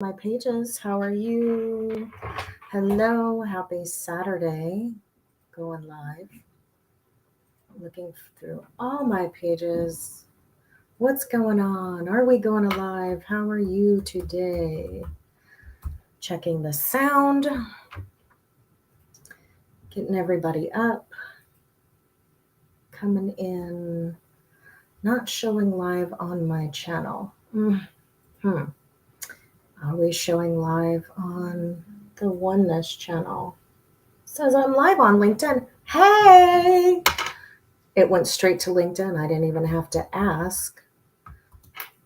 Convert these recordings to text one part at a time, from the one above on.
My pages, how are you? Hello, happy Saturday. Going live. Looking through all my pages. What's going on? Are we going live? How are you today? Checking the sound. Getting everybody up. Coming in. Not showing live on my channel. Are we showing live on the Oneness channel? Says I'm live on LinkedIn. Hey! It went straight to LinkedIn. I didn't even have to ask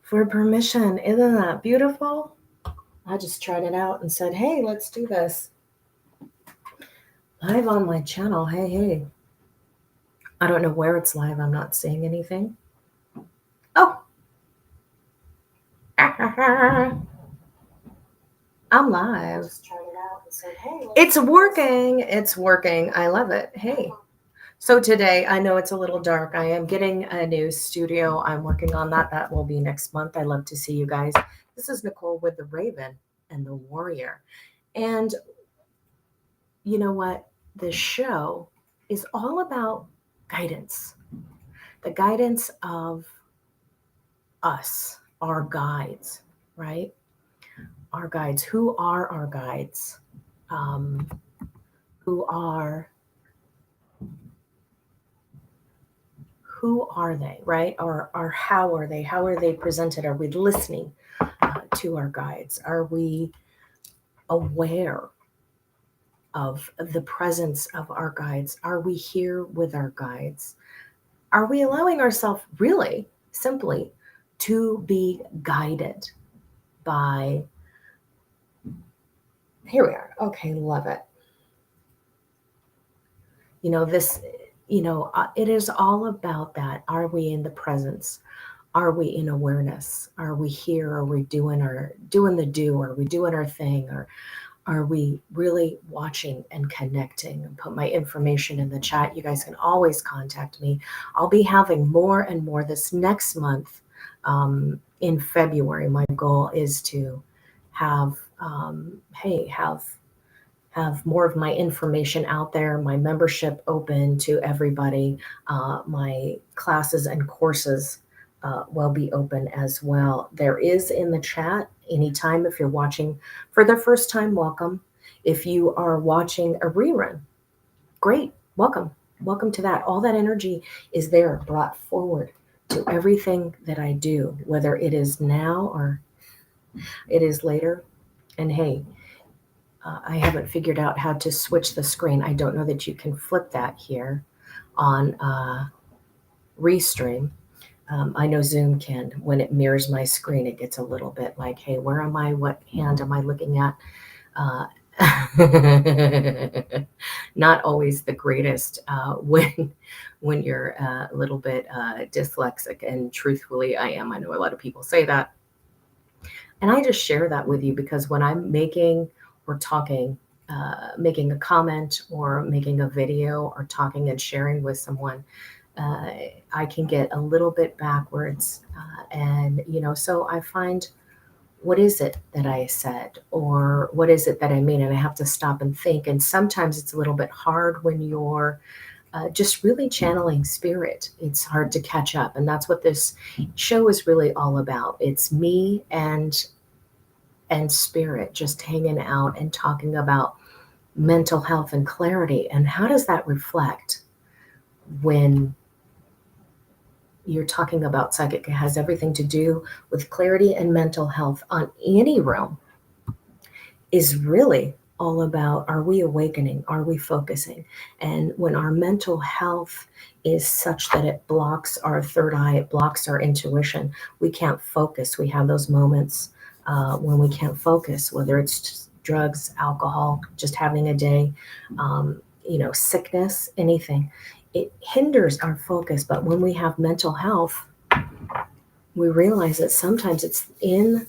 for permission. Isn't that beautiful? I just tried it out and said, hey, let's do this. Live on my channel. Hey. I don't know where it's live. I'm not seeing anything. Oh. I'm live. Just tried it out and said, hey. It's working. It's working. I love it. Hey. So today, I know it's a little dark. I am getting a new studio. I'm working on that. That will be next month. I love to see you guys. This is Nicole with the Raven and the Warrior. And you know what? This show is all about guidance. The guidance of us, our guides, right? Our guides. Who are our guides? Who are they, right? Or how are they? How are they presented? Are we listening to our guides? Are we aware of the presence of our guides? Are we here with our guides? Are we allowing ourselves really simply to be guided by? Here we are. Okay, love it. It is all about that. Are we in the presence? Are we in awareness? Are we here? Are we doing the do? Are we doing our thing? Or are we really watching and connecting? And put my information in the chat. You guys can always contact me. I'll be having more and more this next month. In February, my goal is to have more of my information out there, my membership open to everybody. My classes and courses will be open as well. There is in the chat anytime. If you're watching for the first time, welcome. If you are watching a rerun, great, welcome. Welcome to that. All that energy is there, brought forward to everything that I do, whether it is now or it is later. And hey, I haven't figured out how to switch the screen. I don't know that you can flip that here on Restream. I know Zoom can. When it mirrors my screen, it gets a little bit like, hey, where am I? What hand am I looking at? Not always the greatest when you're a little bit dyslexic. And truthfully, I am. I know a lot of people say that. And I just share that with you because when I'm making or talking, making a comment or making a video or talking and sharing with someone, I can get a little bit backwards. So I find, what is it that I said? Or what is it that I mean? And I have to stop and think. And sometimes it's a little bit hard when you're just really channeling spirit. It's hard to catch up. And that's what this show is really all about. It's me and spirit just hanging out and talking about mental health and clarity. And how does that reflect when you're talking about psychic? It has everything to do with clarity and mental health on any realm. Is really all about, are we awakening? Are we focusing? And when our mental health is such that it blocks our third eye, it blocks our intuition, we can't focus. We have those moments when we can't focus, whether it's just drugs, alcohol, just having a day, sickness, anything. It hinders our focus. But when we have mental health, we realize that sometimes it's in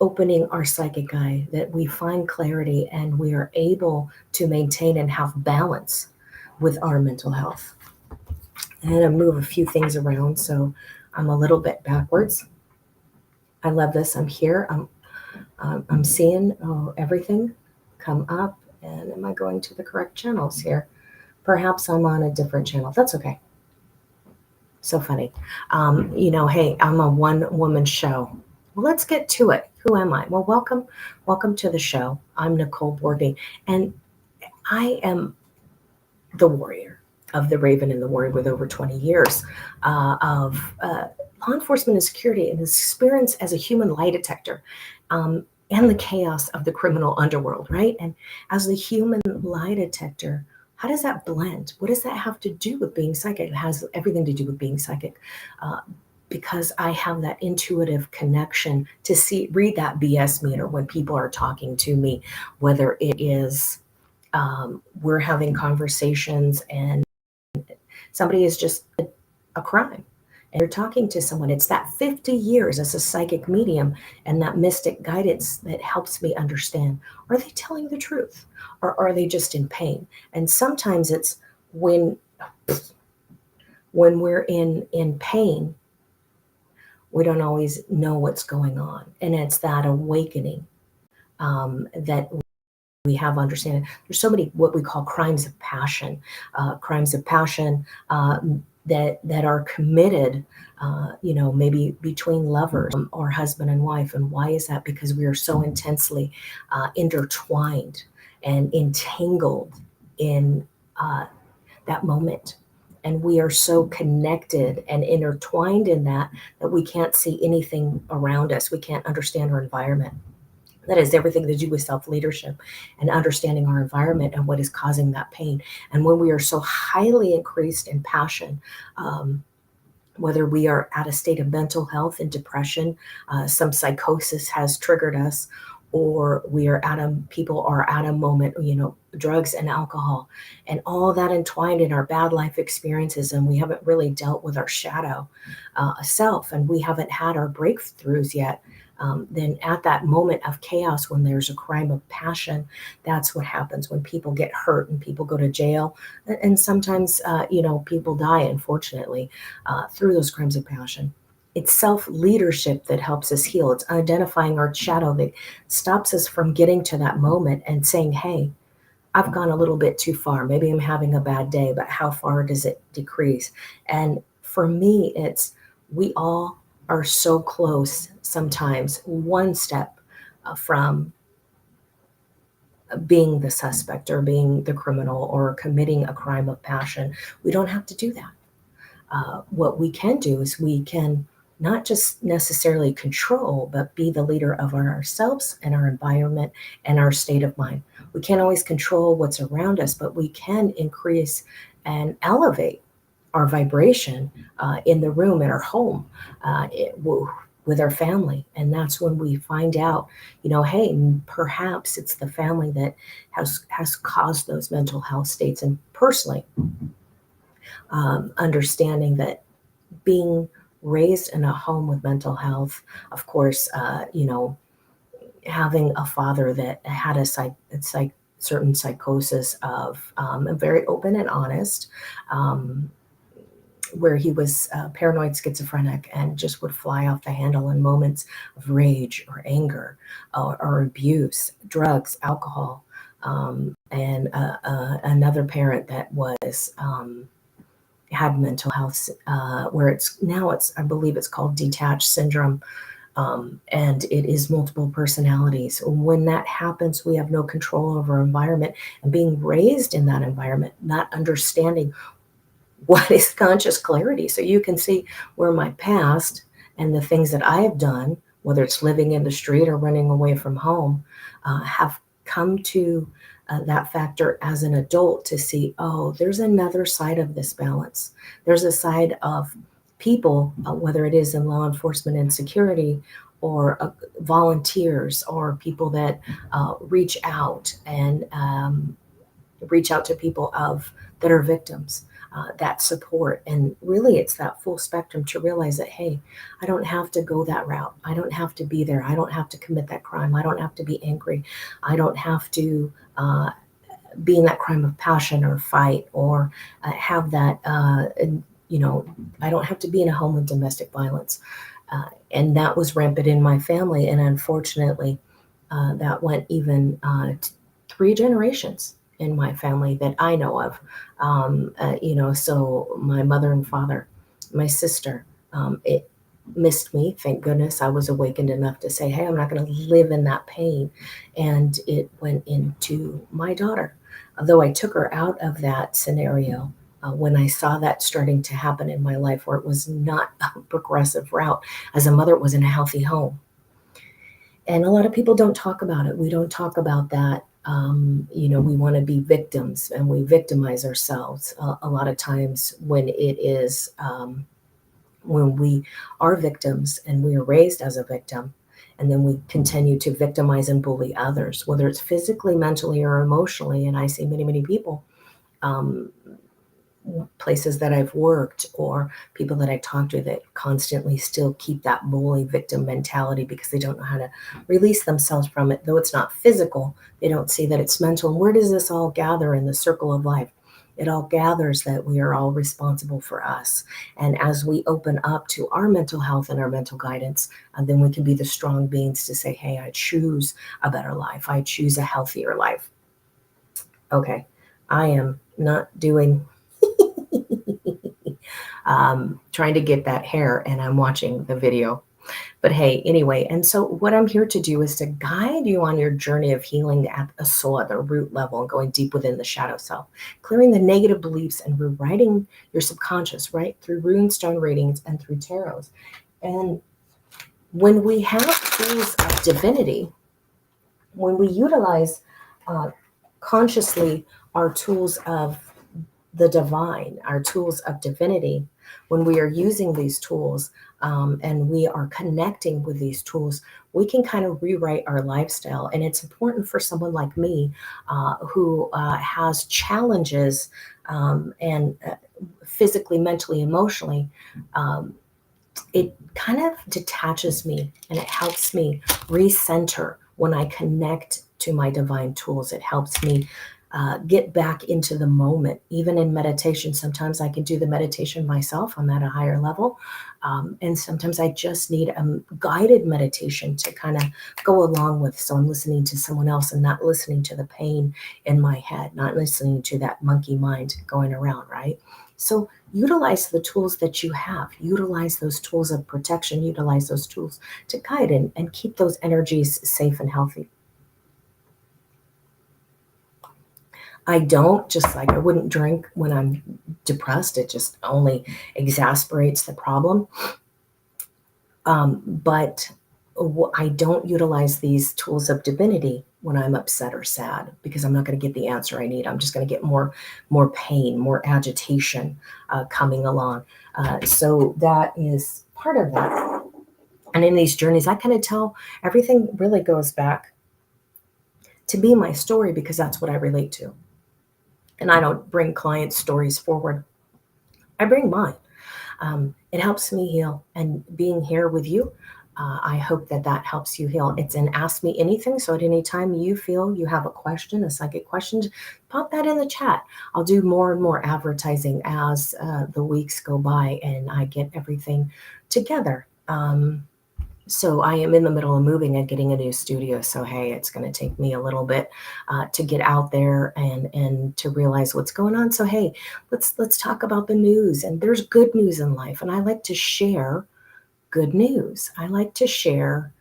opening our psychic eye that we find clarity and we are able to maintain and have balance with our mental health. I'm going to move a few things around, so I'm a little bit backwards. I love this. I'm here. I'm I'm seeing everything come up, and am I going to the correct channels here? Perhaps I'm on a different channel. That's okay. So funny. Hey, I'm a one-woman show. Well, let's get to it. Who am I? Well, welcome to the show. I'm Nicole Borby, and I am the warrior of the Raven and the Warrior with over 20 years of law enforcement and security and experience as a human lie detector. And the chaos of the criminal underworld, right? And as the human lie detector, how does that blend? What does that have to do with being psychic? It has everything to do with being psychic. Uh, because I have that intuitive connection to read that BS meter when people are talking to me, whether it is we're having conversations and somebody is just a crime and you're talking to someone. It's that 50 years as a psychic medium and that mystic guidance that helps me understand, are they telling the truth or are they just in pain? And sometimes it's when we're in pain, we don't always know what's going on, and it's that awakening that we have understanding. There's so many what we call crimes of passion that are committed, maybe between lovers or husband and wife. And why is that? Because we are so intensely intertwined and entangled in that moment. And we are so connected and intertwined in that we can't see anything around us. We can't understand our environment. That has everything to do with self-leadership and understanding our environment and what is causing that pain. And when we are so highly increased in passion, whether we are at a state of mental health and depression, some psychosis has triggered us, or people are at a moment, drugs and alcohol, and all that entwined in our bad life experiences, and we haven't really dealt with our shadow self, and we haven't had our breakthroughs yet. Then at that moment of chaos, when there's a crime of passion, that's what happens when people get hurt and people go to jail. And sometimes, people die, unfortunately, through those crimes of passion. It's self-leadership that helps us heal. It's identifying our shadow that stops us from getting to that moment and saying, hey, I've gone a little bit too far. Maybe I'm having a bad day, but how far does it decrease? And for me, it's we all are so close, sometimes one step from being the suspect or being the criminal or committing a crime of passion. We don't have to do that. What we can do is we can not just necessarily control, but be the leader of ourselves and our environment and our state of mind. We can't always control what's around us, but we can increase and elevate our vibration in the room, in our home, with our family. And that's when we find out, hey, perhaps it's the family that has caused those mental health states. And personally, understanding that being raised in a home with mental health, of course, having a father that had certain psychosis of very open and honest, where he was paranoid schizophrenic and just would fly off the handle in moments of rage or anger or abuse, drugs, alcohol, and another parent that was had mental health, where it's I believe it's called detached syndrome, and it is multiple personalities. When that happens, we have no control over our environment, and being raised in that environment, not understanding what is conscious clarity. So you can see where my past and the things that I have done, whether it's living in the street or running away from home, have come to that factor as an adult to see, oh, there's another side of this balance. There's a side of people, whether it is in law enforcement and security, or volunteers, or people that reach out to people that are victims. That support. And really, it's that full spectrum to realize that, hey, I don't have to go that route. I don't have to be there. I don't have to commit that crime. I don't have to be angry. I don't have to be in that crime of passion or fight or have that, I don't have to be in a home with domestic violence. And that was rampant in my family. And unfortunately, that went even 3 generations in my family that I know of. So my mother and father, my sister, it missed me. Thank goodness I was awakened enough to say, hey, I'm not going to live in that pain. And it went into my daughter. Although I took her out of that scenario, when I saw that starting to happen in my life, where it was not a progressive route, as a mother, it was in a healthy home. And a lot of people don't talk about it. We don't talk about that. We want to be victims and we victimize ourselves a lot of times when it is when we are victims and we are raised as a victim. And then we continue to victimize and bully others, whether it's physically, mentally, or emotionally. And I see many, many people, um, places that I've worked or people that I talk to that constantly still keep that bully victim mentality because they don't know how to release themselves from it. Though it's not physical, they don't see that it's mental. And where does this all gather in the circle of life? It all gathers that we are all responsible for us. And as we open up to our mental health and our mental guidance, then we can be the strong beings to say, hey, I choose a better life. I choose a healthier life. Okay, I am not doing trying to get that hair and I'm watching the video. But hey, anyway, and so what I'm here to do is to guide you on your journey of healing at the soul, at the root level, and going deep within the shadow self, clearing the negative beliefs and rewriting your subconscious, right? Through runestone readings and through tarots. And when we have tools of divinity, when we utilize uh, consciously our tools of the divine, our tools of divinity, when we are using these tools and we are connecting with these tools, we can kind of rewrite our lifestyle. And it's important for someone like me who has challenges and physically, mentally, emotionally. Um, it kind of detaches me and it helps me recenter when I connect to my divine tools. It helps me get back into the moment. Even in meditation, sometimes I can do the meditation myself. I'm at a higher level. And sometimes I just need a guided meditation to kind of go along with. So I'm listening to someone else and not listening to the pain in my head, not listening to that monkey mind going around, right? So utilize the tools that you have, utilize those tools of protection, utilize those tools to guide and keep those energies safe and healthy. I don't, just like I wouldn't drink when I'm depressed. It just only exasperates the problem. But I don't utilize these tools of divinity when I'm upset or sad because I'm not going to get the answer I need. I'm just going to get more pain, more agitation coming along. So that is part of that. And in these journeys, I kind of tell everything really goes back to be my story because that's what I relate to. And I don't bring clients' stories forward. I bring mine. It helps me heal. And being here with you, I hope that that helps you heal. It's an Ask Me Anything. So at any time you feel you have a question, a psychic question, pop that in the chat. I'll do more and more advertising as the weeks go by and I get everything together. So I am in the middle of moving and getting a new studio. So hey, it's going to take me a little bit to get out there and to realize what's going on. So hey, let's talk about the news. And there's good news in life, and I like to share good news. I like to share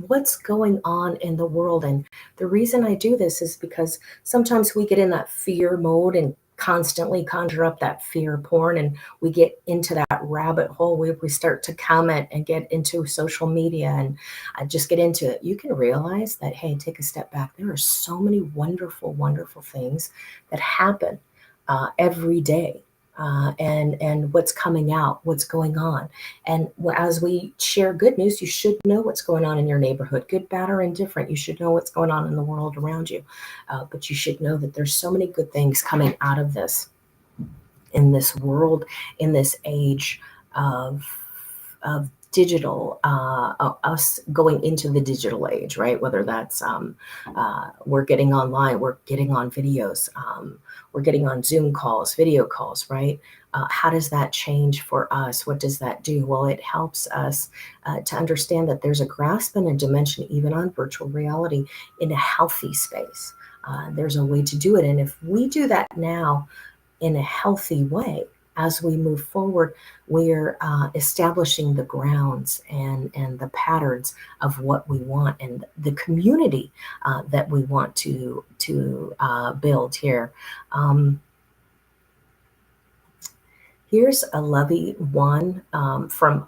what's going on in the world. And the reason I do this is because sometimes we get in that fear mode and constantly conjure up that fear porn, and we get into that rabbit hole where we start to comment and get into social media and just get into it. You can realize that, hey, take a step back. There are so many wonderful, wonderful things that happen every day. And what's coming out, what's going on. And as we share good news, you should know what's going on in your neighborhood, good, bad, or indifferent. You should know what's going on in the world around you. But you should know that there's so many good things coming out of this, in this world, in this age of digital, us going into the digital age, right? Whether that's we're getting online, we're getting on videos, we're getting on Zoom calls, video calls, right? How does that change for us? What does that do? Well, it helps us to understand that there's a grasp and a dimension, even on virtual reality, in a healthy space. There's a way to do it. And if we do that now in a healthy way, as we move forward, we're establishing the grounds and the patterns of what we want and the community that we want to build here. Um, Here's a lovely one from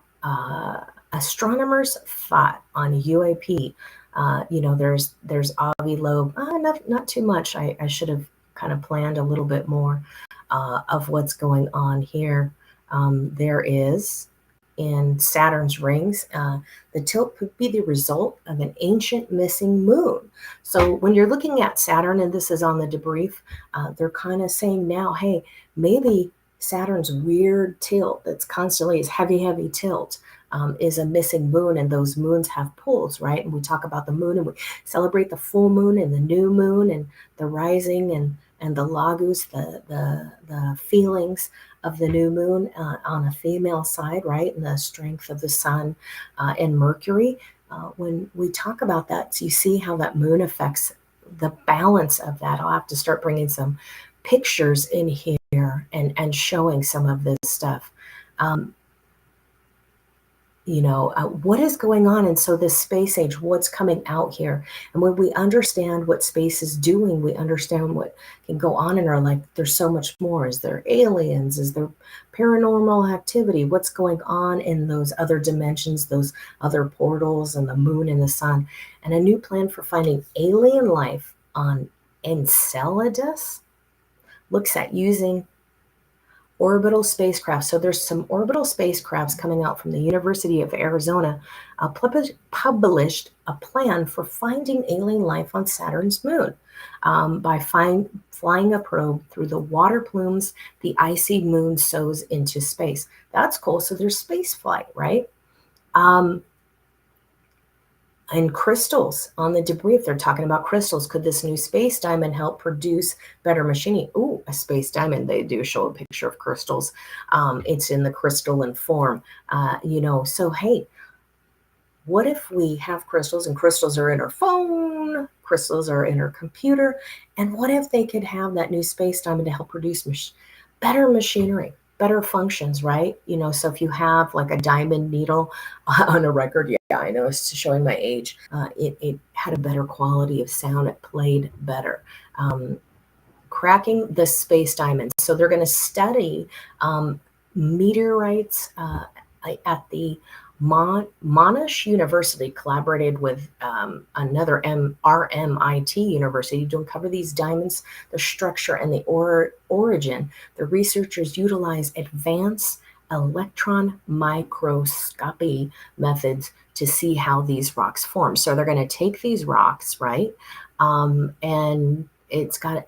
astronomers' thought on UAP. There's Avi Loeb. Not too much. I should have kind of planned a little bit more of what's going on here. There is in Saturn's rings. The tilt could be the result of an ancient missing moon. So when you're looking at Saturn, and this is on the debrief, they're kind of saying now, hey, maybe Saturn's weird tilt that's constantly is heavy tilt is a missing moon, and those moons have poles, right? And we talk about the moon, and we celebrate the full moon and the new moon and the rising and the lagus, the feelings of the new moon on a female side, right? And the strength of the sun and Mercury. When we talk about that, so you see how that moon affects the balance of that. I'll have to start bringing some pictures in here and showing some of this stuff. Um, what is going on? And so this space age, what's coming out here? And when we understand what space is doing, we understand what can go on in our life. There's so much more. Is there aliens? Is there paranormal activity? What's going on in those other dimensions, those other portals and the moon and the sun? And a new plan for finding alien life on Enceladus looks at using orbital spacecraft. So there's some orbital spacecrafts coming out from the University of Arizona, published a plan for finding alien life on Saturn's moon by flying a probe through the water plumes the icy moon sows into space. That's cool. So there's space flight, right? And crystals on the debris, if they're talking about crystals, could this new space diamond help produce better machining? Ooh, a space diamond. They do show a picture of crystals. It's in the crystalline form. So hey, what if we have crystals, and crystals are in our phone, crystals are in our computer, and what if they could have that new space diamond to help produce better machinery, better functions, right? So if you have like a diamond needle on a record, yeah, I know it's showing my age, it had a better quality of sound, it played better. Cracking the space diamonds. So they're going to study meteorites at the Monash University, collaborated with another RMIT university to uncover these diamonds, the structure, and the origin. The researchers utilize advanced electron microscopy methods to see how these rocks form. So they're going to take these rocks, right? And it's got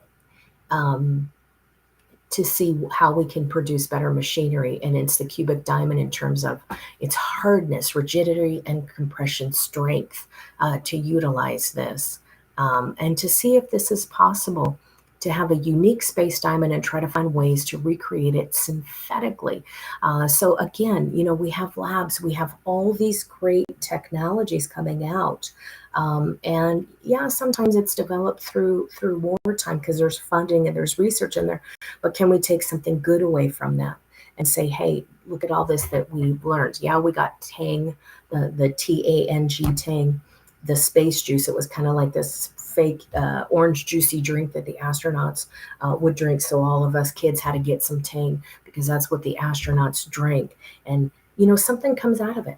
to see how we can produce better machinery. And it's the cubic diamond in terms of its hardness, rigidity, and compression strength to utilize this. And to see if this is possible to have a unique space diamond and try to find ways to recreate it synthetically. So again, we have labs, we have all these great technologies coming out. And yeah, sometimes it's developed through wartime because there's funding and there's research in there. But can we take something good away from that and say, hey, look at all this that we've learned? Yeah, we got Tang, the TANG Tang, the space juice. It was kind of like this fake orange juicy drink that the astronauts would drink. So all of us kids had to get some Tang because that's what the astronauts drank. And, something comes out of it.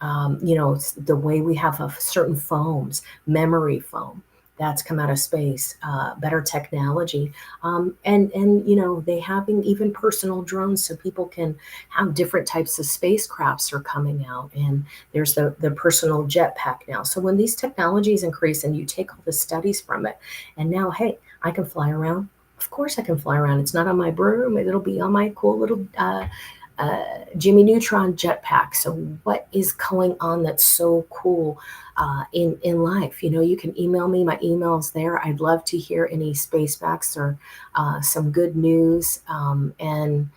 The way we have certain foams, memory foam, that's come out of space, better technology. And they having even personal drones so people can have different types of spacecrafts are coming out. And there's the personal jetpack now. So when these technologies increase and you take all the studies from it, and now, hey, I can fly around. Of course I can fly around. It's not on my broom. It'll be on my cool little Jimmy Neutron jetpack. So what is going on that's so cool in life? You can email me. My email's there. I'd love to hear any space facts or some good news. And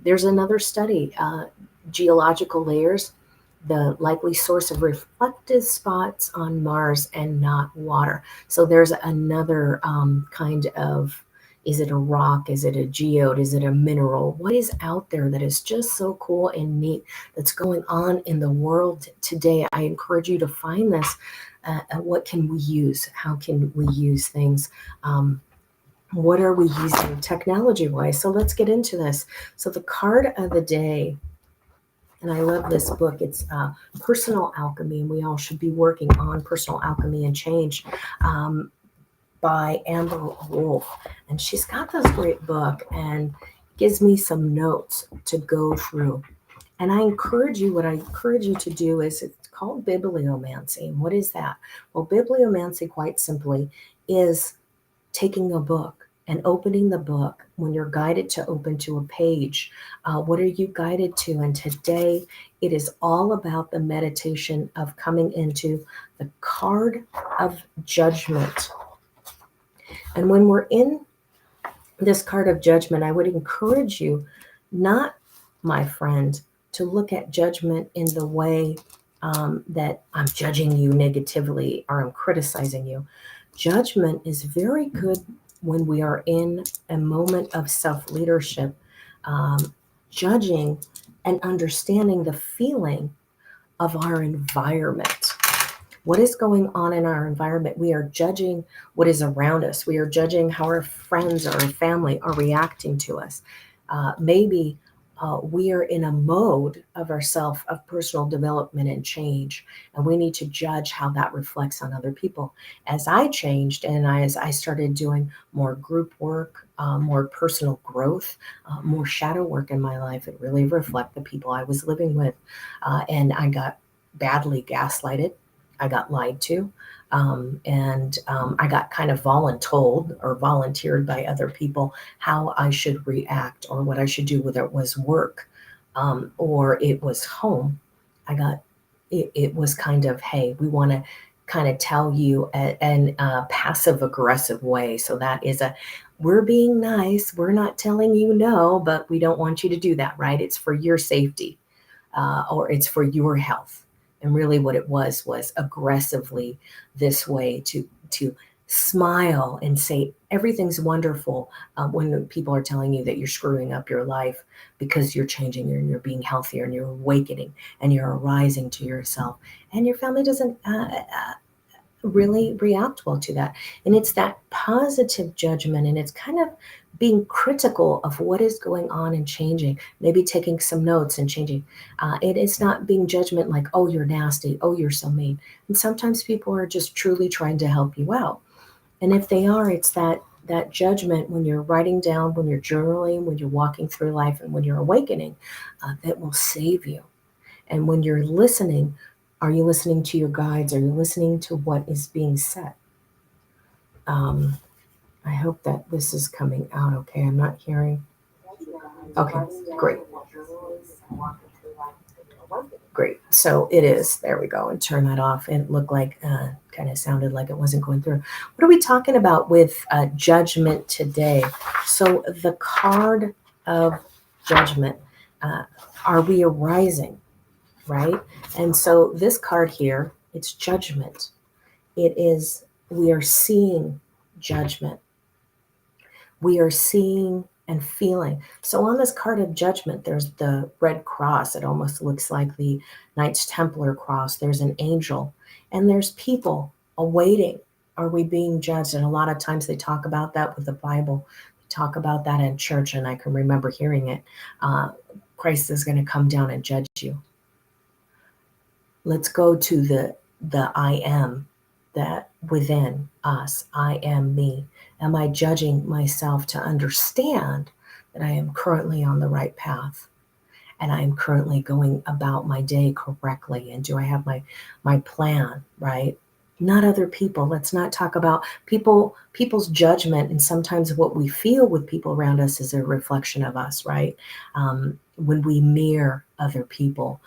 There's another study, geological layers, the likely source of reflective spots on Mars and not water. So there's another kind of, is it a rock? Is it a geode? Is it a mineral? What is out there that is just so cool and neat that's going on in the world today? I encourage you to find this. What can we use? How can we use things? What are we using technology-wise? So let's get into this. So the card of the day, and I love this book. It's Personal Alchemy, and we all should be working on personal alchemy and change, by Amber Wolf. And she's got this great book and gives me some notes to go through. And what I encourage you to do is, it's called bibliomancy. And what is that? Well, bibliomancy, quite simply, is taking a book and opening the book when you're guided to open to a page. What are you guided to? And today it is all about the meditation of coming into the card of judgment. And when we're in this card of judgment, I would encourage you not, my friend, to look at judgment in the way that I'm judging you negatively or I'm criticizing you. Judgment is very good when we are in a moment of self-leadership, judging and understanding the feeling of our environment. What is going on in our environment? We are judging what is around us. We are judging how our friends or our family are reacting to us. Maybe we are in a mode of ourself of personal development and change, and we need to judge how that reflects on other people. As I changed and as I started doing more group work, more personal growth, more shadow work in my life, it really reflected the people I was living with. And I got badly gaslighted. I got lied to, and I got kind of volunteered by other people how I should react or what I should do, whether it was work or it was home. It was kind of, hey, we want to kind of tell you in a passive aggressive way. So that is we're being nice. We're not telling you no, but we don't want you to do that, right? It's for your safety, or it's for your health. And really what it was aggressively this way to smile and say everything's wonderful, when people are telling you that you're screwing up your life because you're changing and you're being healthier and you're awakening and you're arising to yourself, and your family doesn't really react well to that. And it's that positive judgment, and it's kind of being critical of what is going on and changing, maybe taking some notes and changing. It is not being judgment like, oh, you're nasty, oh, you're so mean. And sometimes people are just truly trying to help you out. And if they are, it's that judgment when you're writing down, when you're journaling, when you're walking through life, and when you're awakening, that will save you. And when you're listening, are you listening to your guides? Are you listening to what is being said? I hope that this is coming out okay. I'm not hearing. Okay, great. Great. So it is. There we go. And turn that off. It looked like, kind of sounded like it wasn't going through. What are we talking about with judgment today? So the card of judgment, are we arising, right? And so this card here, it's judgment. It is, we are seeing judgment. We are seeing and feeling. So on this card of judgment, there's the red cross. It almost looks like the Knights Templar cross. There's an angel, and there's people awaiting. Are we being judged? And a lot of times they talk about that with the Bible. They talk about that in church, and I can remember hearing it. Christ is going to come down and judge you. Let's go to the I am, that within us. I am me. Am I judging myself to understand that I am currently on the right path and I am currently going about my day correctly? And do I have my plan, right? Not other people. Let's not talk about people's judgment. And sometimes what we feel with people around us is a reflection of us, right? When we mirror other people,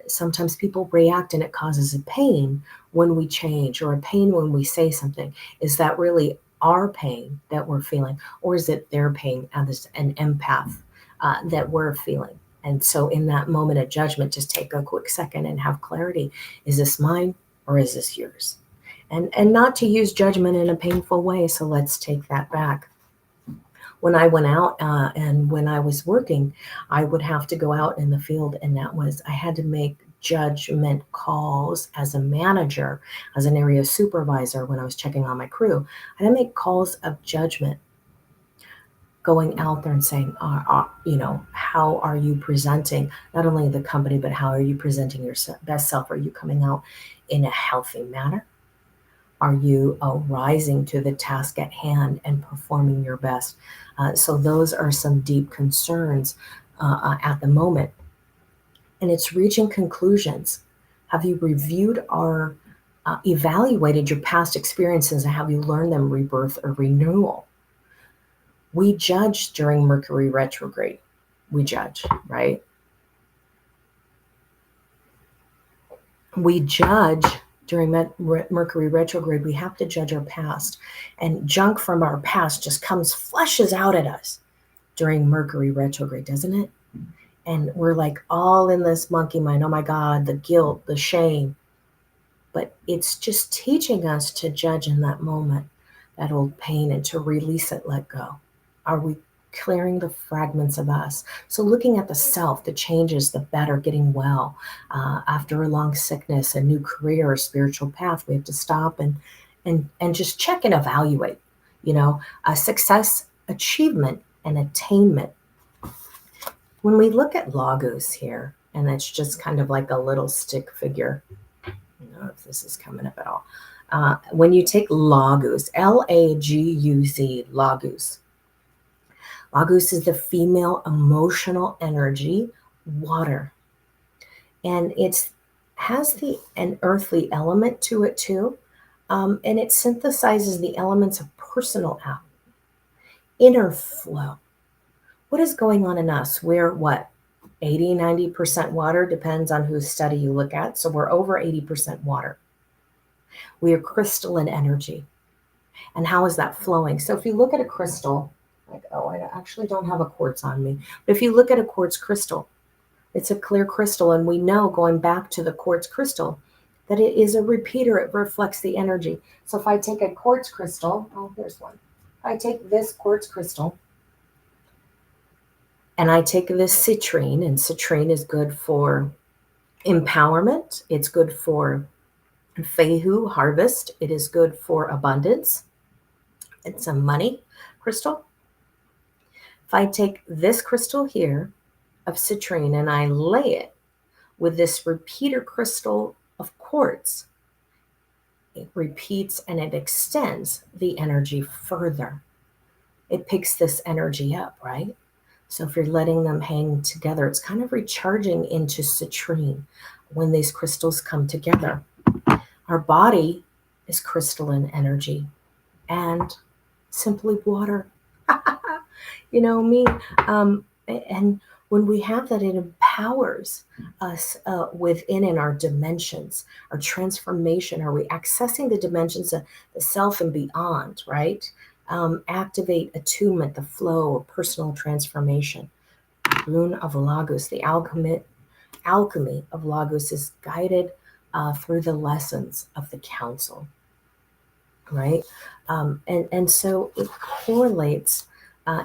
sometimes people react and it causes a pain when we change, or a pain when we say something. Is that really our pain that we're feeling, or is it their pain as an empath? that we're feeling. And so, in that moment of judgment, just take a quick second and have clarity. Is this mine or is this yours? And not to use judgment in a painful way. So let's take that back. When I went out and when I was working, I would have to go out in the field, and I had to make judgment calls as a manager, as an area supervisor when I was checking on my crew. I had to make calls of judgment, going out there and saying, how are you presenting not only the company, but how are you presenting your best self? Are you coming out in a healthy manner? Are you rising to the task at hand and performing your best? So those are some deep concerns at the moment. And it's reaching conclusions. Have you reviewed or evaluated your past experiences, and have you learned them rebirth or renewal? We judge during Mercury retrograde. We judge, right? We judge during Mercury retrograde. We have to judge our past, and junk from our past just flushes out at us during Mercury retrograde, doesn't it? And we're like all in this monkey mind. Oh my God, the guilt, the shame. But it's just teaching us to judge in that moment, that old pain, and to release it, let go. Are we clearing the fragments of us? So looking at the self, the changes, the better, getting well. After a long sickness, a new career, a spiritual path, we have to stop and just check and evaluate, success, achievement, and attainment. When we look at Lagos here, and it's just kind of like a little stick figure, I don't know if this is coming up at all. When you take Lagos, Laguz, Laguz. Laguz is the female emotional energy, water. And it has an earthly element to it too. And it synthesizes the elements of personal inner flow. What is going on in us? We're what? 80, 90% water, depends on whose study you look at. So we're over 80% water. We are crystalline energy. And how is that flowing? So if you look at a crystal, I actually don't have a quartz on me. But if you look at a quartz crystal, it's a clear crystal. And we know, going back to the quartz crystal, that it is a repeater. It reflects the energy. So if I take a quartz crystal, here's one. If I take this quartz crystal, and I take this citrine, and citrine is good for empowerment. It's good for Fehu, harvest. It is good for abundance. It's a money crystal. If I take this crystal here of citrine and I lay it with this repeater crystal of quartz, it repeats and it extends the energy further. It picks this energy up, right? So if you're letting them hang together, it's kind of recharging into citrine when these crystals come together. Our body is crystalline energy and simply water. You know me. And when we have that, it empowers us within in our dimensions, our transformation. Are we accessing the dimensions of the self and beyond, right? Activate attunement, the flow of personal transformation. Rune of Lagos, the alchemy of Lagos is guided through the lessons of the council, right? And so it correlates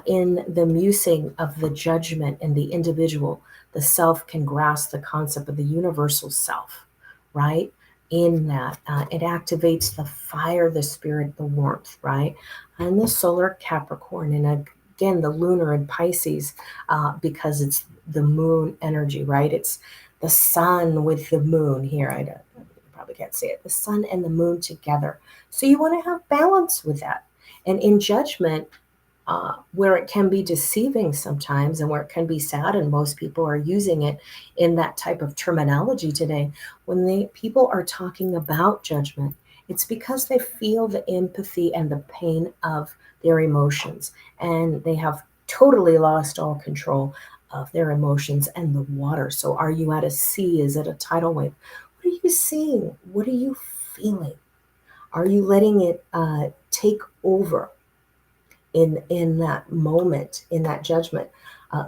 in the musing of the judgment and the individual. The self can grasp the concept of the universal self, right? In that, it activates the fire, the spirit, the warmth, right? And the solar Capricorn, and again, the lunar in Pisces, because it's the moon energy, right? It's the sun with the moon here. You probably can't see it. The sun and the moon together. So you want to have balance with that. And in judgment, where it can be deceiving sometimes and where it can be sad, and most people are using it in that type of terminology today, when people are talking about judgment, it's because they feel the empathy and the pain of their emotions, and they have totally lost all control of their emotions and the water. So are you at a sea? Is it a tidal wave? What are you seeing? What are you feeling? Are you letting it take over in that moment, in that judgment?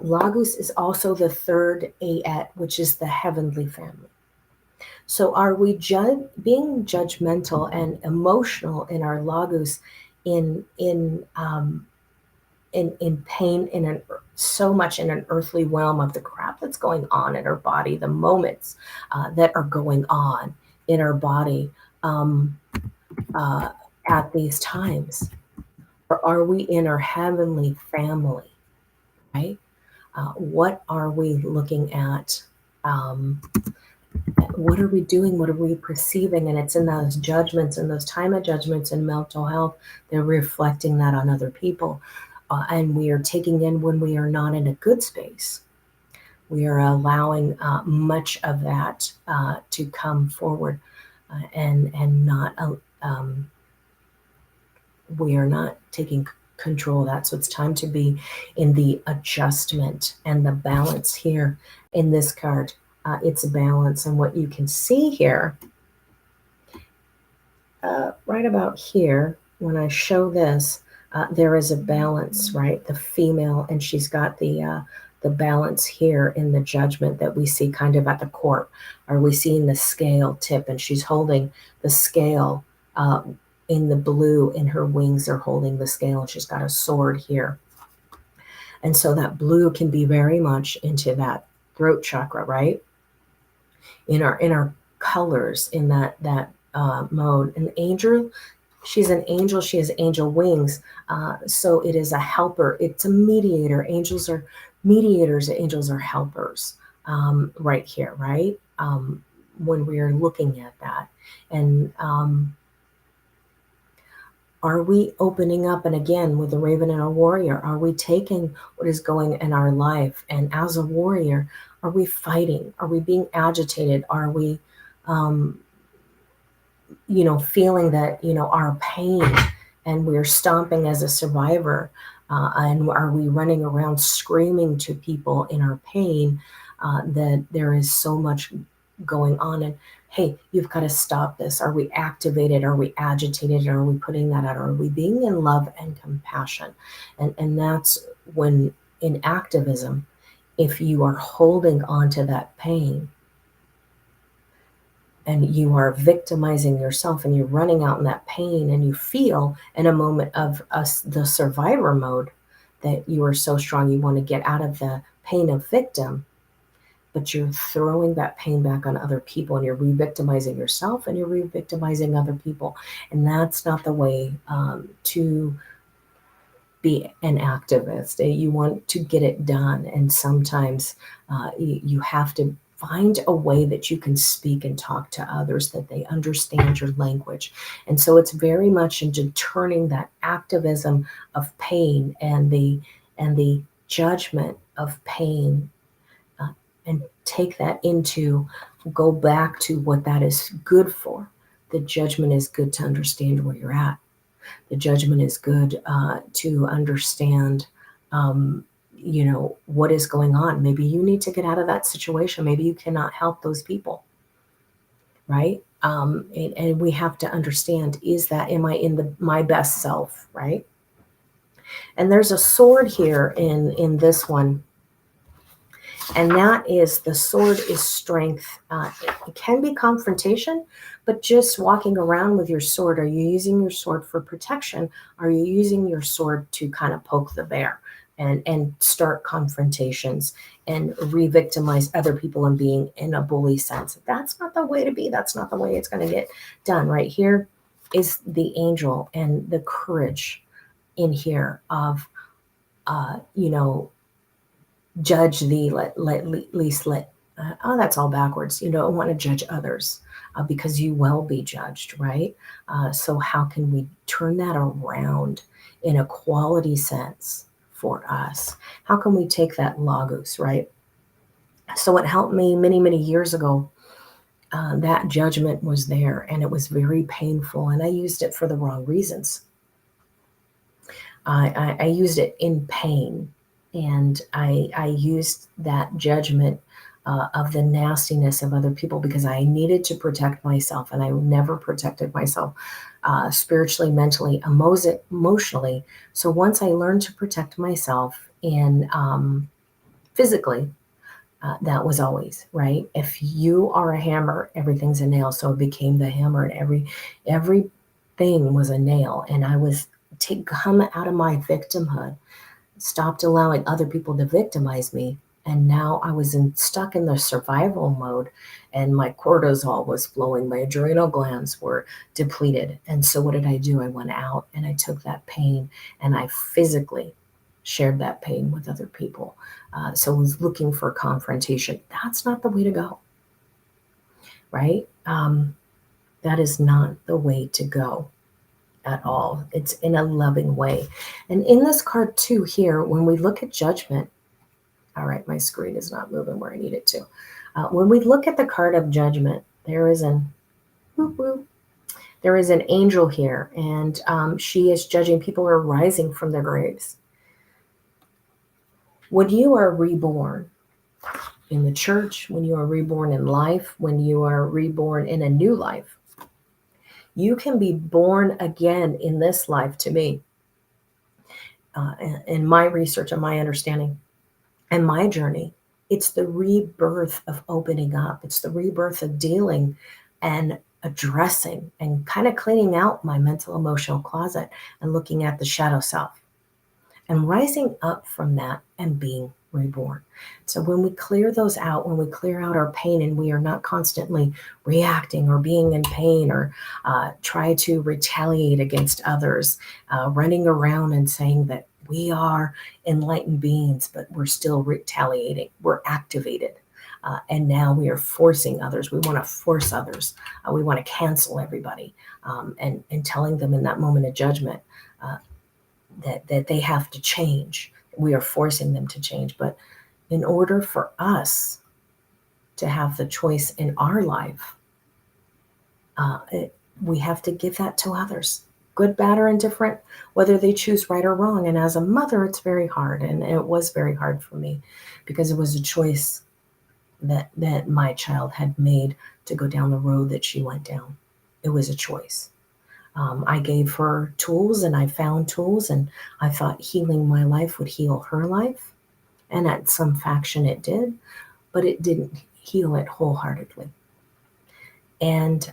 Logos is also the third Aet, which is the heavenly family. So are we being judgmental and emotional in our logos, in in pain, so much in an earthly realm of the crap that's going on in our body, the moments that are going on in our body um, uh, at these times? Or are we in our heavenly family, right? What are we looking at? Um, what are we doing? What are we perceiving? And it's in those judgments and those time of judgments in mental health, they're reflecting that on other people. And we are taking in when we are not in a good space. We are allowing much of that to come forward, and not we are not taking control of that. So it's time to be in the adjustment and the balance here in this card. It's a balance. And what you can see here, right about here, when I show this, there is a balance, right? The female, and she's got the balance here in the judgment that we see kind of at the court. Are we seeing the scale tip? And she's holding the scale in the blue, and her wings are holding the scale, and she's got a sword here. And so that blue can be very much into that throat chakra, right? In our colors, in that mode. An angel, she's an angel. She has angel wings. So it is a helper. It's a mediator. Angels are mediators. Angels are helpers. Right here, right? When we are looking at that, and are we opening up? And again, with the raven and a warrior, are we taking what is going in our life? And as a warrior, are we fighting? Are we being agitated? Are we, feeling that, our pain, and we're stomping as a survivor? And are we running around screaming to people in our pain that there is so much going on? And hey, you've got to stop this. Are we activated? Are we agitated? Are we putting that out? Are we being in love and compassion? And that's when, in activism, if you are holding on to that pain and you are victimizing yourself and you're running out in that pain, and you feel in a moment of the survivor mode that you are so strong, you want to get out of the pain of victim, but you're throwing that pain back on other people, and you're re-victimizing yourself, and you're re-victimizing other people. And that's not the way to be an activist. You want to get it done. And sometimes you have to find a way that you can speak and talk to others, that they understand your language. And so it's very much into turning that activism of pain and the judgment of pain, and take that into, go back to what that is good for. The judgment is good to understand where you're at. The judgment is good to understand, what is going on. Maybe you need to get out of that situation. Maybe you cannot help those people, right? And we have to understand, is that, am I in my best self, right? And there's a sword here in this one. And that is, the sword is strength. It can be confrontation, but just walking around with your sword. Are you using your sword for protection? Are you using your sword to kind of poke the bear and start confrontations and re-victimize other people and being in a bully sense? That's not the way to be. That's not the way it's going to get done. Right here is the angel and the courage in here of, judge thee, least let. Oh, that's all backwards. You don't want to judge others because you will be judged, right? So how can we turn that around in a quality sense for us? How can we take that logos, right? So it helped me many, many years ago. That judgment was there, and it was very painful, and I used it for the wrong reasons. I used it in pain, and I used that judgment of the nastiness of other people because I needed to protect myself, and I never protected myself spiritually, mentally, emotionally. So once I learned to protect myself in physically, that was always right. If you are a hammer, everything's a nail. So it became the hammer, and everything was a nail. And I was to come out of my victimhood, stopped allowing other people to victimize me. And now I was stuck in the survival mode, and my cortisol was flowing, my adrenal glands were depleted. And so, what did I do? I went out and I took that pain and I physically shared that pain with other people. So, I was looking for confrontation. That's not the way to go, right? That is not the way to go at all. It's in a loving way. And in this card, too, here, when we look at judgment, all right, my screen is not moving where I need it to. When we look at the card of judgment, there is an whoop, whoop, there is an angel here, and she is judging. People are rising from their graves. When you are reborn in the church, when you are reborn in life, when you are reborn in a new life, you can be born again in this life, to me, in my research and my understanding and my journey. It's the rebirth of opening up. It's the rebirth of dealing and addressing and kind of cleaning out my mental emotional closet and looking at the shadow self and rising up from that and being reborn. So when we clear those out, when we clear out our pain and we are not constantly reacting or being in pain or try to retaliate against others, running around and saying that we are enlightened beings, but we're still retaliating. We're activated. And now we are forcing others. We want to force others. We want to cancel everybody, and telling them in that moment of judgment that they have to change. We are forcing them to change. But in order for us to have the choice in our life, we have to give that to others, good, bad, or indifferent, whether they choose right or wrong. And as a mother, it's very hard. And it was very hard for me because it was a choice that my child had made to go down the road that she went down. It was a choice. I gave her tools and I found tools, and I thought healing my life would heal her life. And at some faction it did, but it didn't heal it wholeheartedly. And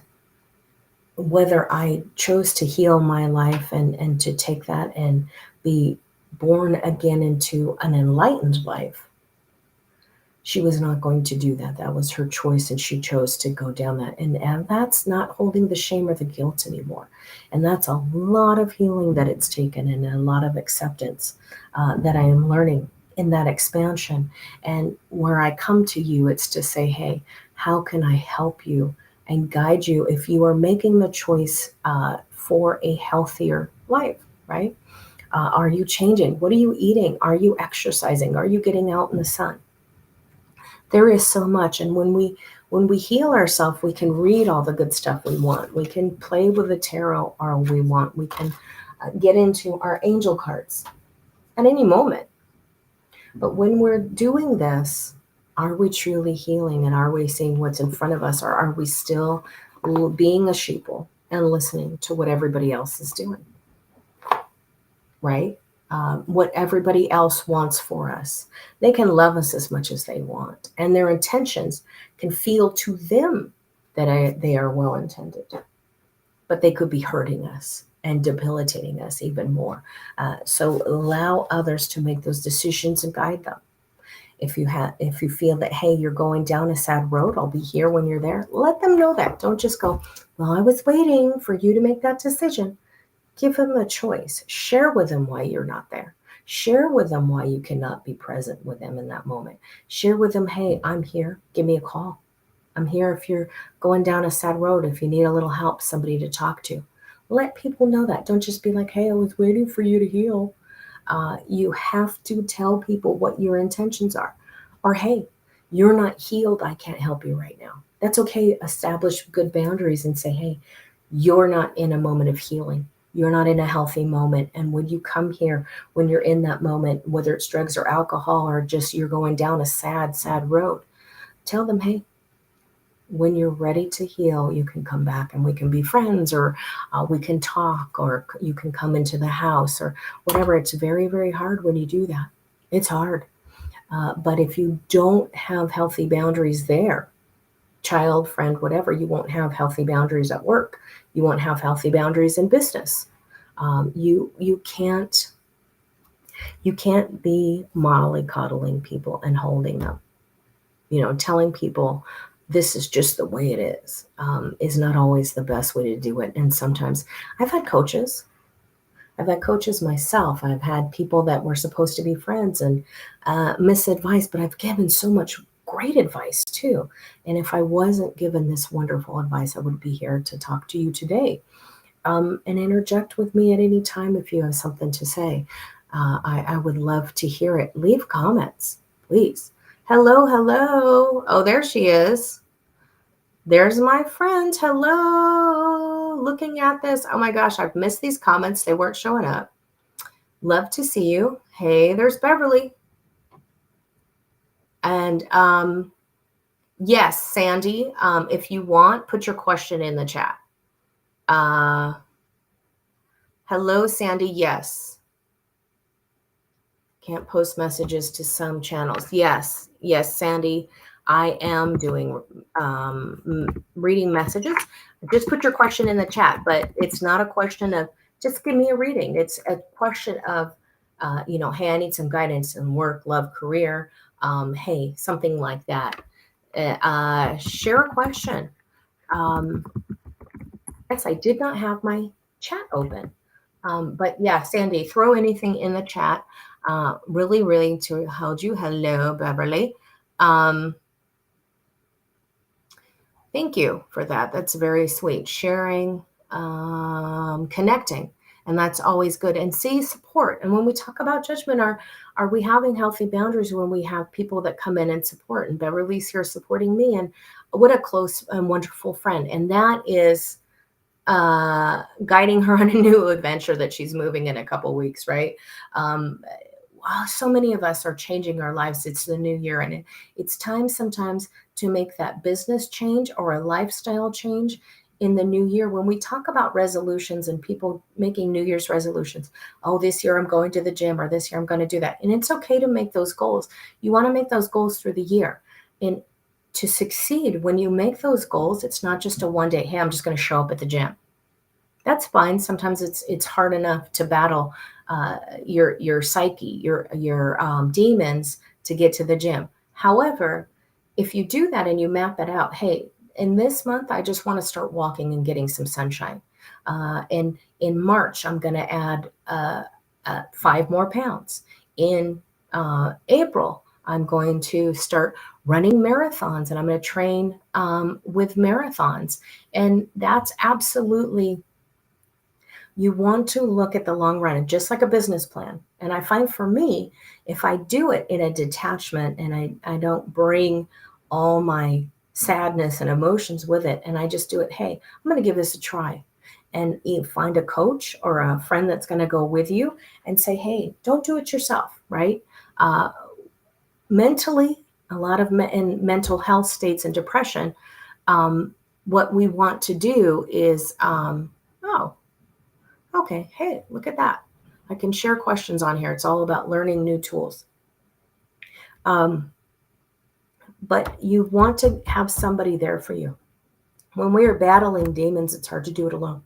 whether I chose to heal my life and to take that and be born again into an enlightened life, she was not going to do that. That was her choice, and she chose to go down that. And that's not holding the shame or the guilt anymore. And that's a lot of healing that it's taken, and a lot of acceptance that I am learning in that expansion. And where I come to you, it's to say, hey, how can I help you and guide you if you are making the choice for a healthier life, right? Are you changing? What are you eating? Are you exercising? Are you getting out in the sun? There is so much. And when we heal ourselves, we can read all the good stuff we want. We can play with the tarot all we want. We can get into our angel cards at any moment. But when we're doing this, are we truly healing, and are we seeing what's in front of us, or are we still being a sheeple and listening to what everybody else is doing, right? What everybody else wants for us. They can love us as much as they want, and their intentions can feel to them that they are well intended, but they could be hurting us and debilitating us even more. So allow others to make those decisions and guide them. If you feel that, hey, you're going down a sad road, I'll be here when you're there. Let them know that. Don't just go, well, I was waiting for you to make that decision. Give them a choice. Share with them why you're not there. Share with them why you cannot be present with them in that moment. Share with them, hey, I'm here. Give me a call. I'm here if you're going down a sad road, if you need a little help, somebody to talk to. Let people know that. Don't just be like, hey, I was waiting for you to heal. You have to tell people what your intentions are. Or, hey, you're not healed. I can't help you right now. That's okay. Establish good boundaries and say, hey, you're not in a moment of healing. You're not in a healthy moment. And when you come here, when you're in that moment, whether it's drugs or alcohol or just you're going down a sad, sad road, tell them, hey, when you're ready to heal, you can come back and we can be friends, or we can talk, or you can come into the house or whatever. It's very, very hard when you do that. It's hard. But if you don't have healthy boundaries there, child, friend, whatever, you won't have healthy boundaries at work. You won't have healthy boundaries in business. You can't be mollycoddling people and holding them. Telling people this is just the way it is not always the best way to do it. And sometimes I've had coaches. I've had coaches myself. I've had people that were supposed to be friends and misadvice, but I've given so much great advice too. And if I wasn't given this wonderful advice, I would be here to talk to you today. And interject with me at any time if you have something to say. I would love to hear it. Leave comments, please. Hello, hello. Oh, there she is. There's my friend. Hello. Looking at this. Oh my gosh, I've missed these comments. They weren't showing up. Love to see you. Hey, there's Beverly. And yes, Sandy, if you want, put your question in the chat. Hello, Sandy. Yes. Can't post messages to some channels. Yes, Sandy. I am doing reading messages. Just put your question in the chat, but it's not a question of just give me a reading. It's a question of, hey, I need some guidance in work, love, career. Hey, something like that. Share a question. Yes, I did not have my chat open. But yeah, Sandy, throw anything in the chat. Really, really to hold you. Hello, Beverly. Thank you for that. That's very sweet. Sharing, connecting, and that's always good. And see support. And when we talk about judgment, are we having healthy boundaries when we have people that come in and support? And Beverly's here supporting me, and what a close and wonderful friend. And that is guiding her on a new adventure that she's moving in a couple weeks, right? Wow, so many of us are changing our lives. It's the new year, and it's time sometimes to make that business change or a lifestyle change in the new year. When we talk about resolutions and people making New Year's resolutions, oh, this year I'm going to the gym, or this year I'm going to do that. And it's okay to make those goals. You want to make those goals through the year. And to succeed, when you make those goals, it's not just a one day, hey, I'm just going to show up at the gym. That's fine. Sometimes it's hard enough to battle your psyche, your demons to get to the gym. However, if you do that and you map it out, hey, in this month, I just want to start walking and getting some sunshine. And in March, I'm going to add 5 more pounds. In April, I'm going to start running marathons, and I'm going to train with marathons. And that's absolutely, you want to look at the long run, just like a business plan. And I find for me, if I do it in a detachment and I don't bring all my sadness and emotions with it, and I just do it, hey, I'm going to give this a try. And you find a coach or a friend that's going to go with you and say, hey, don't do it yourself, right? Mentally, a lot of in mental health states and depression, what we want to do is, oh, okay, hey, look at that. I can share questions on here. It's all about learning new tools. But you want to have somebody there for you. When we are battling demons, it's hard to do it alone.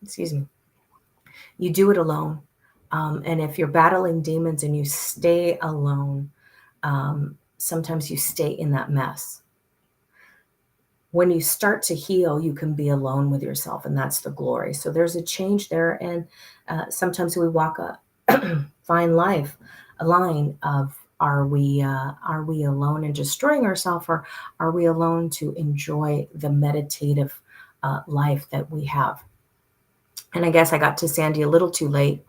Excuse me. You do it alone. And if you're battling demons and you stay alone, sometimes you stay in that mess. When you start to heal, you can be alone with yourself, and that's the glory. So there's a change there. And sometimes we walk a fine line of, are we alone and destroying ourselves, or are we alone to enjoy the meditative life that we have? And I guess I got to Sandy a little too late.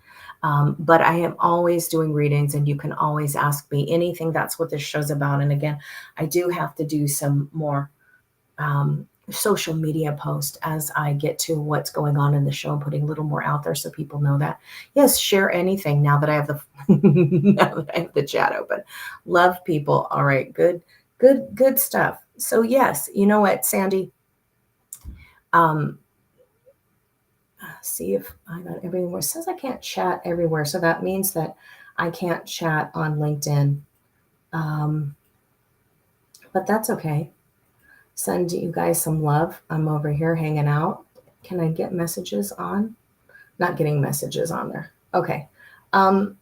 But I am always doing readings, and you can always ask me anything. That's what this show's about. And again, I do have to do some more social media post as I get to what's going on in the show, putting a little more out there so people know that. Yes, share anything now that I have the now that I have the chat open. Love people. All right, good stuff. So yes, you know what, Sandy? See if I got everywhere. It says I can't chat everywhere, so that means that I can't chat on LinkedIn, um, but that's okay. Send you guys some love. I'm over here hanging out. Can I get messages on? Not getting messages on there. Okay. Um,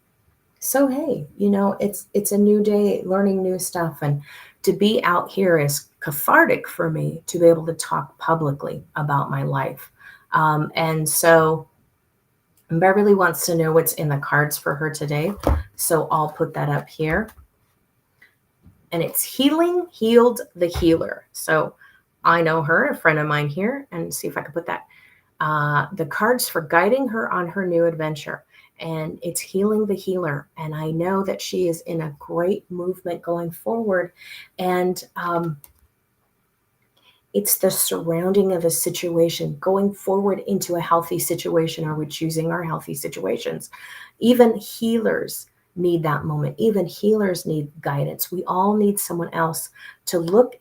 so hey, it's a new day, learning new stuff, and to be out here is cathartic for me to be able to talk publicly about my life. And so Beverly wants to know what's in the cards for her today. So I'll put that up here. And it's healing, healed, the healer. So I know her, a friend of mine here, and see if I can put that. The cards for guiding her on her new adventure. And it's healing the healer. And I know that she is in a great movement going forward. And it's the surrounding of a situation, going forward into a healthy situation. Are we choosing our healthy situations? Even healers need that moment. Even healers need guidance. We all need someone else to look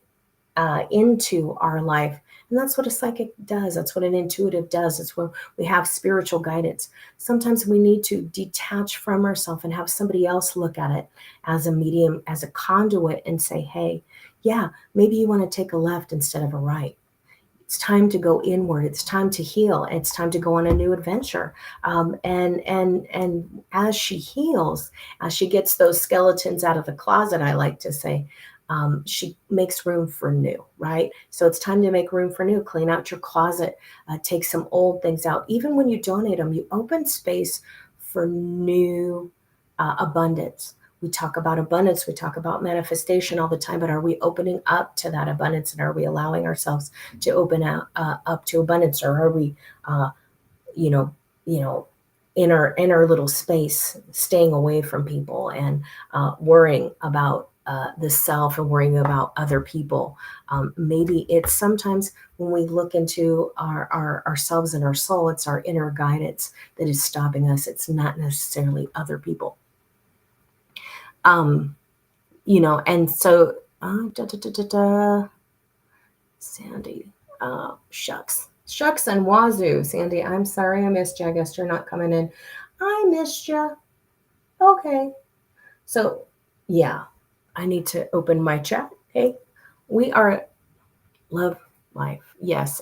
into our life. And that's what a psychic does. That's what an intuitive does. It's when we have spiritual guidance. Sometimes we need to detach from ourselves and have somebody else look at it as a medium, as a conduit, and say, hey, yeah, maybe you want to take a left instead of a right. It's time to go inward. It's time to heal. It's time to go on a new adventure. And as she heals, as she gets those skeletons out of the closet, I like to say, she makes room for new, right? So it's time to make room for new. Clean out your closet, take some old things out. Even when you donate them, you open space for new abundance. We talk about abundance, we talk about manifestation all the time, but are we opening up to that abundance, and are we allowing ourselves to open up to abundance, or are we, uh, you know, you know, in our little space, staying away from people and worrying about the self and worrying about other people? Maybe it's sometimes when we look into ourselves and our soul, it's our inner guidance that is stopping us. It's not necessarily other people. Um, and so, da, da, da, da, da. Sandy, shucks and wazoo. Sandy, I'm sorry I missed you. I guess you're not coming in. I missed you. Okay. So, yeah, I need to open my chat. Hey, we are love life. Yes.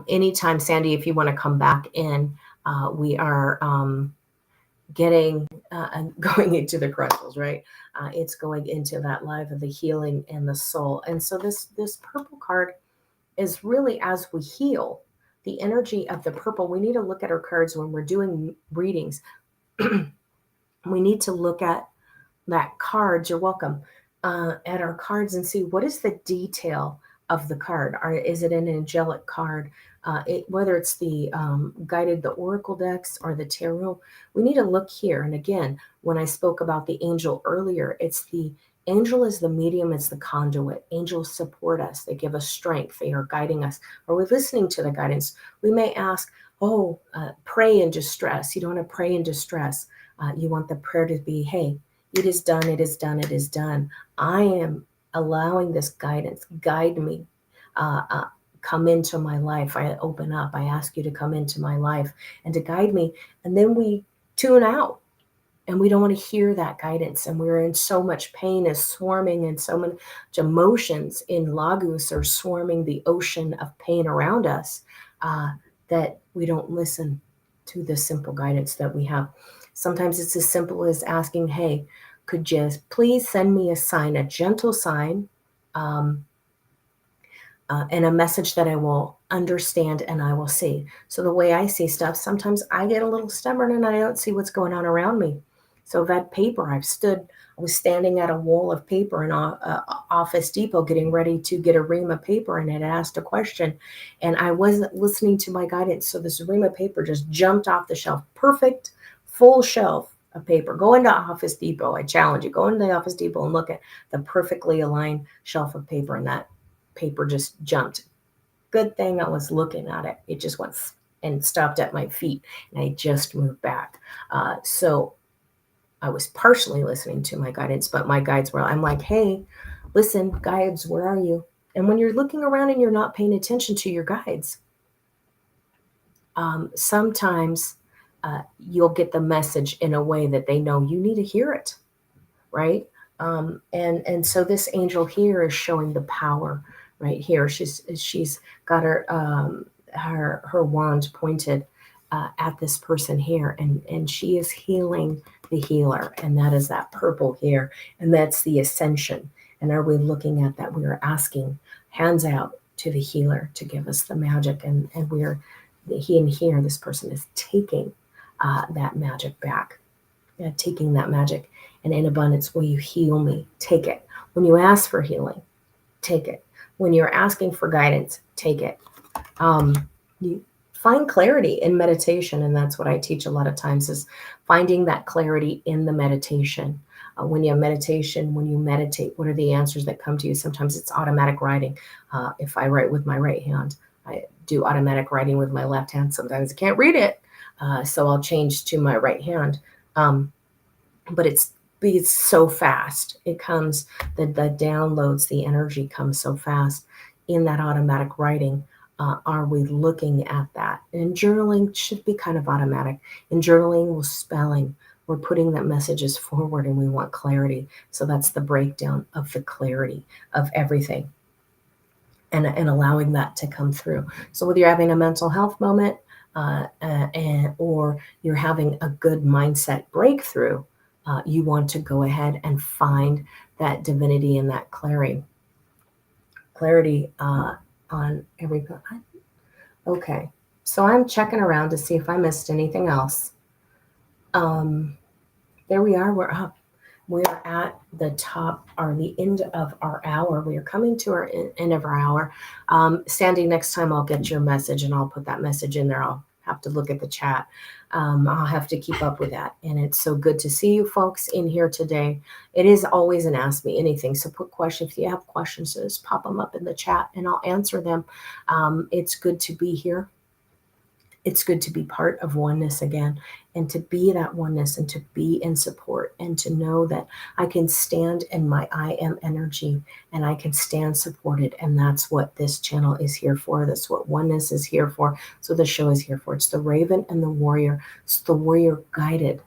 Anytime, Sandy, if you want to come back in, we are getting going into the crystals, right? It's going into that life of the healing and the soul. And so this purple card is really, as we heal, the energy of the purple. We need to look at our cards when we're doing readings. We need to look at that cards. You're welcome. At our cards and see what is the detail of the card. Is it an angelic card? Whether it's the the oracle decks or the tarot, we need to look here. And again, when I spoke about the angel earlier, it's the angel is the medium, it's the conduit. Angels support us. They give us strength. They are guiding us. Are we listening to the guidance? We may ask, pray in distress. You don't want to pray in distress. You want the prayer to be, hey, it is done, it is done, it is done. I am allowing this guidance. Guide me. Come into my life. I open up. I ask you to come into my life and to guide me. And then we tune out and we don't want to hear that guidance. And we're in so much pain, is swarming, and so much emotions in Lagos are swarming the ocean of pain around us, that we don't listen to the simple guidance that we have. Sometimes it's as simple as asking, hey, could you please send me a sign, a gentle sign, and a message that I will understand and I will see. So the way I see stuff, sometimes I get a little stubborn and I don't see what's going on around me. So I've had paper. I was standing at a wall of paper in Office Depot getting ready to get a ream of paper, and it asked a question, and I wasn't listening to my guidance. So this ream of paper just jumped off the shelf. Perfect, full shelf of paper. Go into Office Depot. I challenge you. Go into the Office Depot and look at the perfectly aligned shelf of paper, and that paper just jumped. Good thing I was looking at it. It just went and stopped at my feet, and I just moved back. So I was partially listening to my guidance, but my guides were, I'm like, hey, listen, guides, where are you? And when you're looking around and you're not paying attention to your guides, sometimes you'll get the message in a way that they know you need to hear it, right? And so this angel here is showing the power right here. She's got her wand pointed at this person here, and she is healing the healer, and that is that purple here, and that's the ascension. And are we looking at that? We are asking, hands out to the healer to give us the magic, and he and here, this person is taking that magic back, taking that magic. And in abundance, will you heal me? Take it. When you ask for healing, take it. When you're asking for guidance, take it. You find clarity in meditation, and that's what I teach a lot of times, is finding that clarity in the meditation. When you meditate, what are the answers that come to you? Sometimes it's automatic writing. If I write with my right hand, I do automatic writing with my left hand. Sometimes I can't read it, so I'll change to my right hand. But it's so fast. It comes, the downloads, the energy comes so fast in that automatic writing. Are we looking at that? And journaling should be kind of automatic. In journaling, we're spelling, we're putting that messages forward, and we want clarity. So that's the breakdown of the clarity of everything, and allowing that to come through. So whether you're having a mental health moment, or you're having a good mindset breakthrough, you want to go ahead and find that divinity and that clarity on every. Okay, so I'm checking around to see if I missed anything else. There we are. We're up. We're at the top, or the end of our hour. We are coming to our end of our hour. Sandy, next time I'll get your message and I'll put that message in there. I'll have to look at the chat. I'll have to keep up with that. And it's so good to see you folks in here today. It is always an Ask Me Anything. So put questions. If you have questions, just pop them up in the chat and I'll answer them. It's good to be here. It's good to be part of oneness again, and to be that oneness, and to be in support, and to know that I can stand in my I am energy, and I can stand supported. And that's what this channel is here for. That's what oneness is here for. So the show is here for. It's the raven and the warrior. It's the warrior guided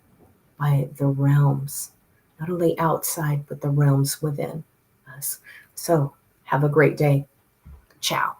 by the realms, not only outside, but the realms within us. So have a great day. Ciao.